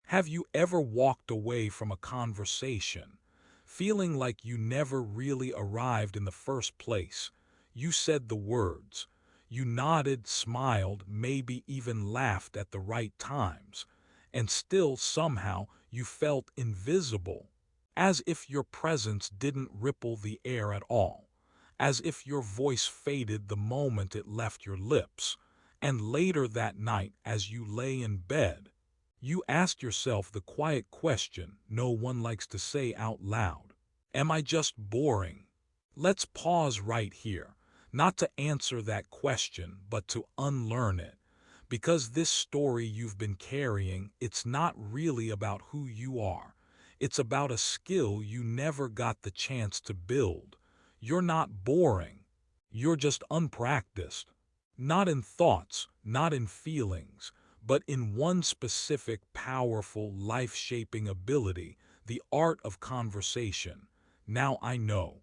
Have you ever walked away from a conversation, feeling like you never really arrived in the first place? You said the words. You nodded, smiled, maybe even laughed at the right times, and still somehow you felt invisible, as if your presence didn't ripple the air at all, as if your voice faded the moment it left your lips. And later that night, as you lay in bed, you asked yourself the quiet question no one likes to say out loud. Am I just boring? Let's pause right here, not to answer that question, but to unlearn it. Because this story you've been carrying, it's not really about who you are. It's about a skill you never got the chance to build. You're not boring. You're just unpracticed. Not in thoughts, not in feelings, but in one specific, powerful, life-shaping ability, the art of conversation. Now I know.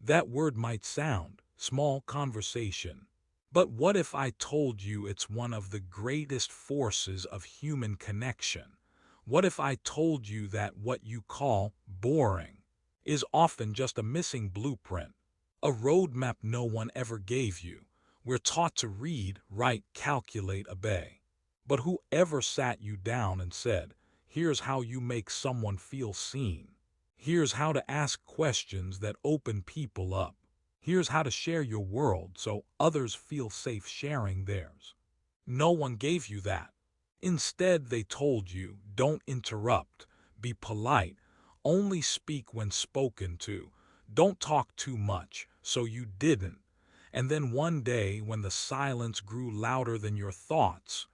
That word might sound small, conversation. But what if I told you it's one of the greatest forces of human connection? What if I told you that what you call boring is often just a missing blueprint, a roadmap no one ever gave you? We're taught to read, write, calculate, obey. But whoever sat you down and said, here's how you make someone feel seen. Here's how to ask questions that open people up. Here's how to share your world so others feel safe sharing theirs. No one gave you that. Instead, they told you, don't interrupt, be polite, only speak when spoken to, don't talk too much, so you didn't. And then one day, when the silence grew louder than your thoughts,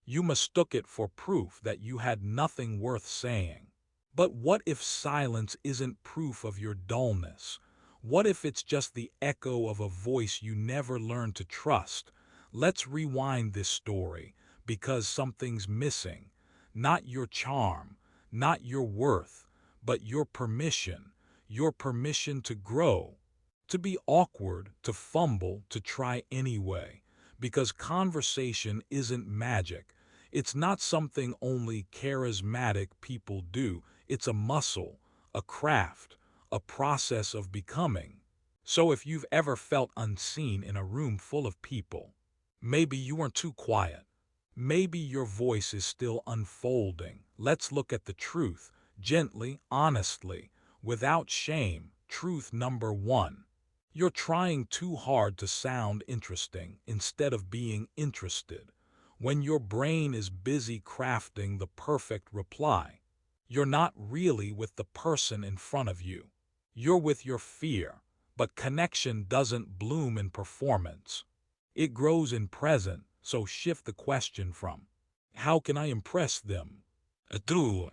you mistook it for proof that you had nothing worth saying. But what if silence isn't proof of your dullness? What if it's just the echo of a voice you never learned to trust? Let's rewind this story, because something's missing. Not your charm, not your worth, but your permission to grow, to be awkward, to fumble, to try anyway. Because conversation isn't magic. It's not something only charismatic people do. It's a muscle, a craft, a process of becoming. So if you've ever felt unseen in a room full of people, maybe you weren't too quiet. Maybe your voice is still unfolding. Let's look at the truth, gently, honestly, without shame. Truth number one. You're trying too hard to sound interesting instead of being interested. When your brain is busy crafting the perfect reply, you're not really with the person in front of you. You're with your fear. But connection doesn't bloom in performance. It grows in present, so shift the question from, how can I impress them? To,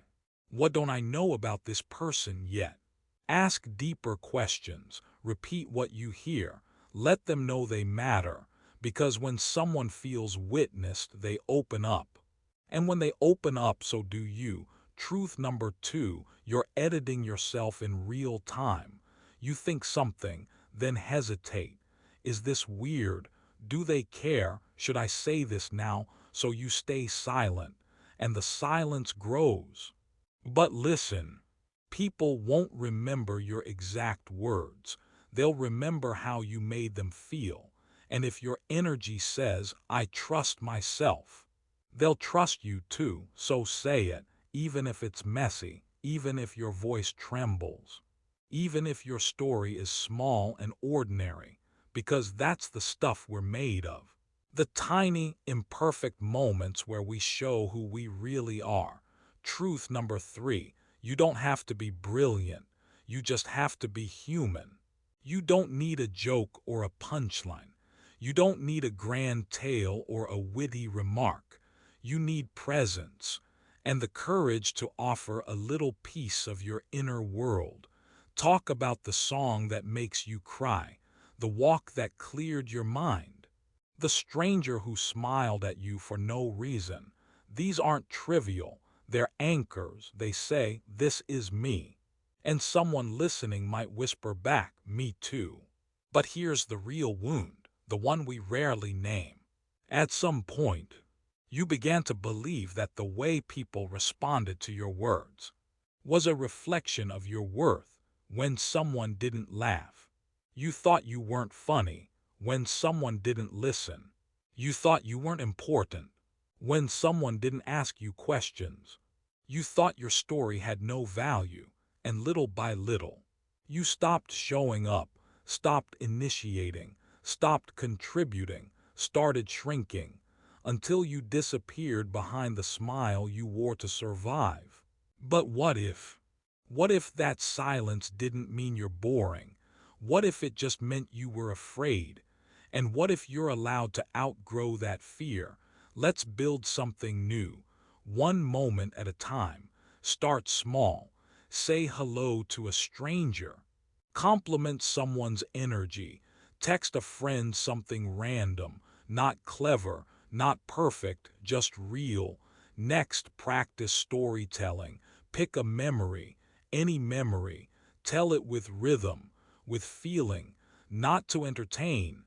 what don't I know about this person yet? Ask deeper questions. Repeat what you hear. Let them know they matter. Because when someone feels witnessed, they open up. And when they open up, so do you. Truth number two, you're editing yourself in real time. You think something, then hesitate. Is this weird? Do they care? Should I say this now? So you stay silent, and the silence grows. But listen, people won't remember your exact words. They'll remember how you made them feel. And if your energy says, I trust myself, they'll trust you too. So say it, even if it's messy, even if your voice trembles, even if your story is small and ordinary, because that's the stuff we're made of. The tiny, imperfect moments where we show who we really are. Truth number three, you don't have to be brilliant. You just have to be human. You don't need a joke or a punchline. You don't need a grand tale or a witty remark. You need presence and the courage to offer a little piece of your inner world. Talk about the song that makes you cry, the walk that cleared your mind, the stranger who smiled at you for no reason. These aren't trivial. They're anchors. They say, this is me. And someone listening might whisper back, me too. But here's the real wound, the one we rarely name. At some point, You began to believe that the way people responded to your words was a reflection of your worth when someone didn't laugh. You thought you weren't funny when someone didn't listen. You thought you weren't important when someone didn't ask you questions. You thought your story had no value, and little by little, you stopped showing up, stopped initiating, stopped contributing, started shrinking, until you disappeared behind the smile you wore to survive. But what if? What if that silence didn't mean you're boring? What if it just meant you were afraid? And what if you're allowed to outgrow that fear? Let's build something new, one moment at a time. Start small. Say hello to a stranger. Compliment someone's energy. Text a friend something random, not clever, not perfect, just real. Next, practice storytelling. Pick a memory, any memory. Tell it with rhythm, with feeling, not to entertain,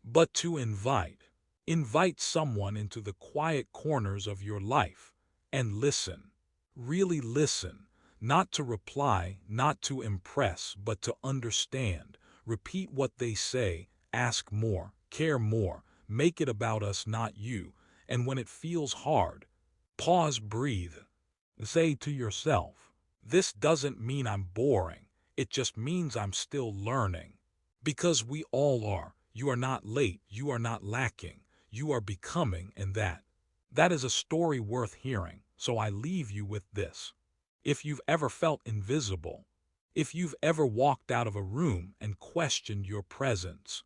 but to invite. Invite someone into the quiet corners of your life and listen. Really listen, not to reply, not to impress, but to understand. Repeat what they say, ask more, care more, make it about us, not you. And when it feels hard, pause, breathe. Say to yourself, this doesn't mean I'm boring, it just means I'm still learning. Because we all are. You are not late, you are not lacking, you are becoming, and that is a story worth hearing. So I leave you with this. If you've ever felt invisible, if you've ever walked out of a room and questioned your presence,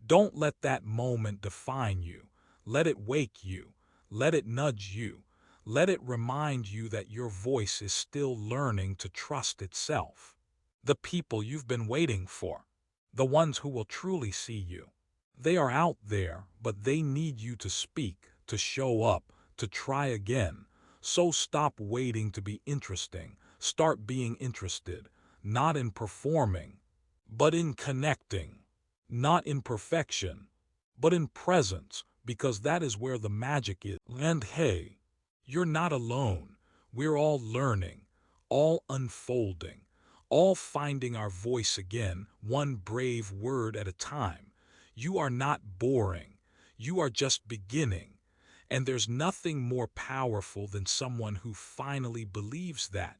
don't let that moment define you. Let it wake you. Let it nudge you. Let it remind you that your voice is still learning to trust itself. The people you've been waiting for, the ones who will truly see you, they are out there, but they need you to speak, to show up, to try again. So stop waiting to be interesting. Start being interested, not in performing, but in connecting. Not in perfection, but in presence, because that is where the magic is. And hey, you're not alone. We're all learning, all unfolding, all finding our voice again, one brave word at a time. You are not boring. You are just beginning. And there's nothing more powerful than someone who finally believes that.